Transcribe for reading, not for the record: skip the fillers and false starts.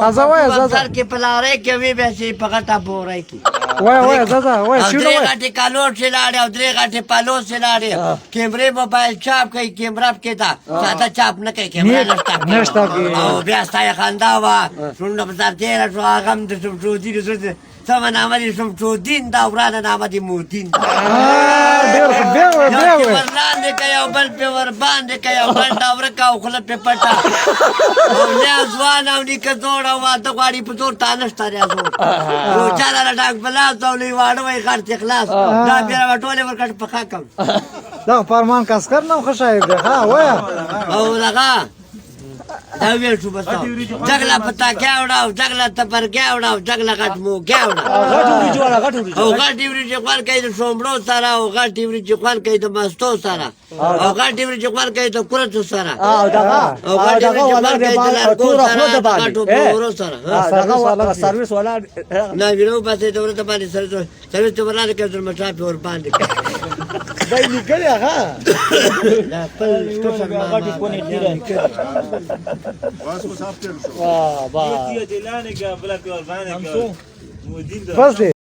ازا وای ازا سر کې پلاره کې وی به سي پغټا بورای کی وای ازا وای او شنو درې وای غټې کالوټ چې لاړې او درې غټې پالوس چې لاړې کیمرې موبایل چاپ کوي کیمرا کې دا ساده چاپ نه کوي کیمرا نشته کوي. او بیا ستا خندا وا څنګه په تر تیر شو هغه هم د شوټي سم نامه دي شمشودین دا ورانه نامه دي مودین ډېر بیا وای بیا یو وای پر لاندې کوي او بل په ور باندې کوي او بل دا ورکا او خله په پټا او نه ځوان او نیکه جوړ او واده غواړي په زور تانه ستاره زور یو چاله ډاک بلا ځولې واړو وي غړ خلاص دا بیا ټوله ورکټ پخا کم دا فرمان کاسکر نو خشایب دی ها وای او لگا دا ویل شو بس جګړه پتا کېوړاو جګړه تپر کېوړاو جګړه غټ مو کېوړا او غټ ورځ خپل کې د شومړو سره او غټ ورځ خپل کې د مستو سره او غټ ورځ خپل کې د کورتو سره او دغه او غټ ورځ خپل کې د لارګو سره غټو بورو سره دغه سرویس والا نه ویلو پاتې دورته باندې سره سرویس ته ورانه کې در مټا په ور باندې دای نګړی هغه دا خپل غټي کونی تیرې واه با دي دلانه قبل كوربانه بس دی